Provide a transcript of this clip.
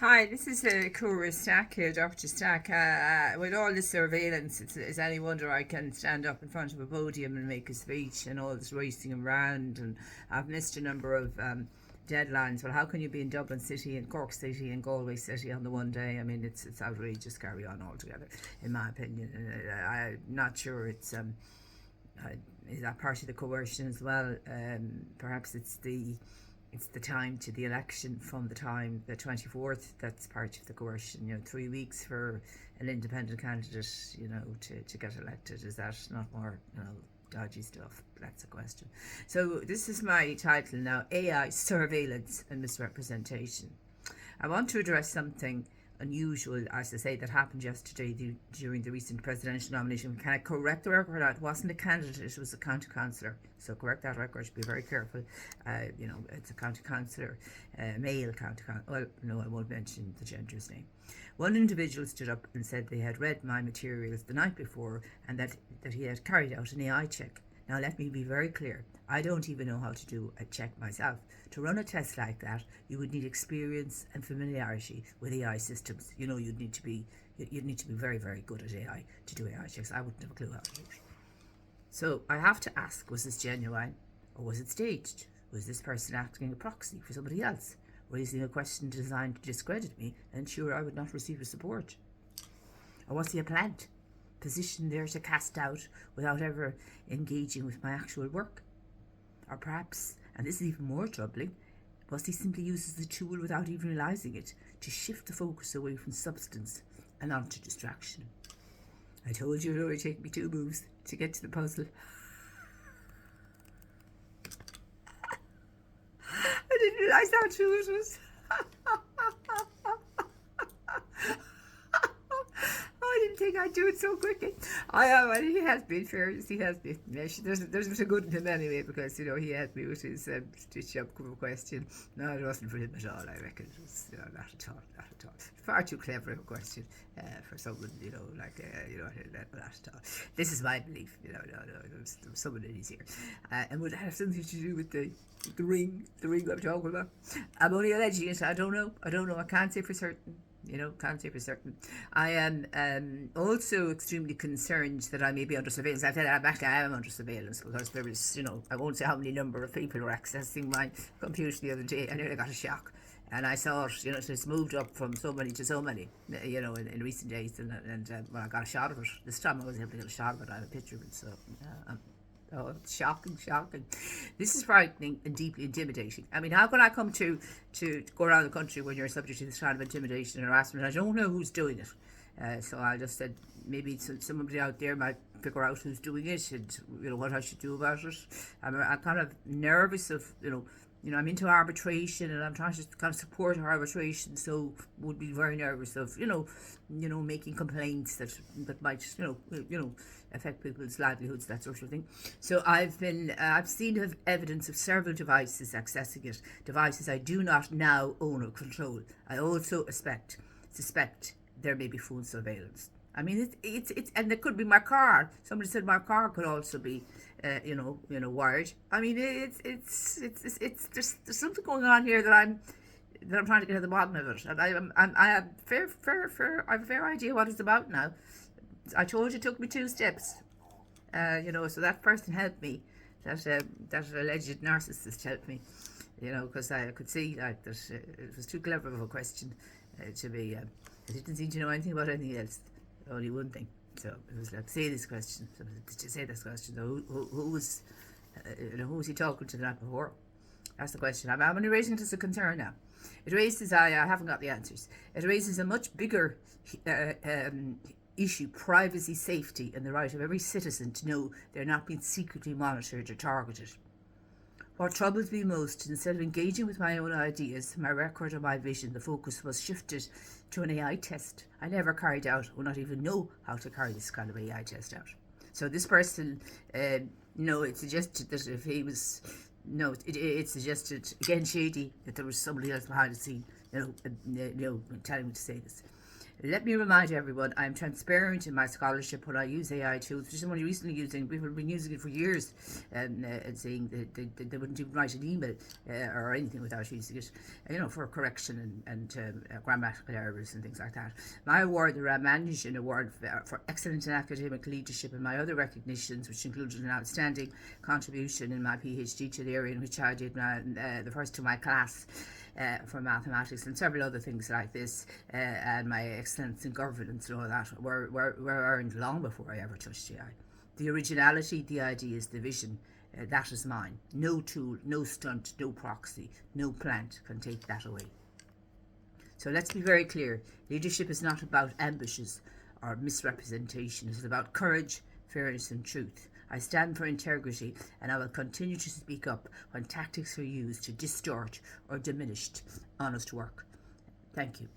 Hi, this is Cora Stack here, Dr. Stack. With all this surveillance, it's any wonder I can stand up in front of a podium and make a speech and all this racing around. And I've missed a number of deadlines. Well, how can you be in Dublin City and Cork City and Galway City on the one day? I mean, it's outrageous. Carry on altogether, in my opinion. I'm not sure uh, is that part of the coercion as well. Perhaps it's the time to the election from the time the 24th that's part of the coercion. 3 weeks for an independent candidate, to get elected. Is that not more, dodgy stuff? That's a question. So this is my title now: AI surveillance and misrepresentation. I want to address something unusual, as I say, that happened yesterday during the recent presidential nomination. Can I correct the record? It wasn't a candidate, it was a county councillor. So correct that record, be very careful. It's a county councillor, male county councillor. Well, no, I won't mention the gender's name. One individual stood up and said they had read my materials the night before and that he had carried out an AI check. Now, let me be very clear. I don't even know how to do a check myself. To run a test like that, you would need experience and familiarity with AI systems. You'd need to be very, very good at AI to do AI checks. I wouldn't have a clue how to do it. So I have to ask, was this genuine or was it staged? Was this person acting a proxy for somebody else, raising a question designed to discredit me and ensure I would not receive his support? Or was he a plant, positioned there to cast doubt without ever engaging with my actual work? Or perhaps, and this is even more troubling, was he simply used as a tool without even realising it to shift the focus away from substance and onto distraction? I told you it would only take me 2 moves to get to the puzzle. I didn't realise how true it was. I didn't think I'd do it so quickly. He has been fairness. He has been. There's a good in him anyway, because he helped me with his stitch up cover question. No, it wasn't for him at all. I reckon it was not at all. Far too clever a question for someone not at all. This is my belief. No, there was someone in his ear, and would it have something to do with the ring I'm talking about? I'm only alleging it. I don't know. I can't say for certain. Can't say for certain. I am also extremely concerned that I may be under surveillance. I am under surveillance because there is, I won't say how many number of people were accessing my computer the other day. I nearly got a shock. And I saw it, it's moved up from so many to so many, in recent days. And when I got a shot of it, this time I was able to get a shot of it. I have a picture of it, so oh, it's shocking. This is frightening and deeply intimidating. I mean, how can I come to go around the country when you're subject to this kind of intimidation and harassment? I don't know who's doing it. So I just said maybe somebody out there might figure out who's doing it and, what I should do about it. I'm kind of nervous of, I'm into arbitration and I'm trying to kind of support arbitration, so would be very nervous of, making complaints that might, affect people's livelihoods, that sort of thing. So I've seen evidence of several devices accessing it, devices I do not now own or control. I also suspect there may be phone surveillance. I mean, it's and it could be my car. Somebody said my car could also be, wired. I mean, it's there's something going on here that I'm trying to get to the bottom of it, and I have I have a fair idea what it's about now. I told you it took me 2 steps, so that person helped me. That alleged narcissist helped me, because I could see that it was too clever of a question to be. I didn't seem to know anything about anything else. Only one thing. So it was like, say this question. So did you say this question? So who was he talking to the night before? That's the question. I'm only raising it as a concern now. It raises, I haven't got the answers. It raises a much bigger issue: privacy, safety, and the right of every citizen to know they're not being secretly monitored or targeted. What troubles me most, instead of engaging with my own ideas, my record, or my vision, the focus was shifted to an AI test I never carried out, or not even know how to carry this kind of AI test out. So this person, it suggested that if he was, it suggested, again shady, that there was somebody else behind the scene, telling me to say this. Let me remind everyone, I'm transparent in my scholarship when I use AI tools, which I'm only recently using. People have been using it for years, and saying that they wouldn't even write an email or anything without using it, for correction and grammatical errors and things like that. My award, the Ramanujan Award for Excellence in Academic Leadership, and my other recognitions, which included an outstanding contribution in my PhD to the area in which I did the first to my class, for mathematics, and several other things like this, and my excellence in governance and all that were earned long before I ever touched AI. The originality, the ideas, the vision, that is mine. No tool, no stunt, no proxy, no plant can take that away. So let's be very clear. Leadership is not about ambushes or misrepresentation. It is about courage, fairness and truth. I stand for integrity, and I will continue to speak up when tactics are used to distort or diminish honest work. Thank you.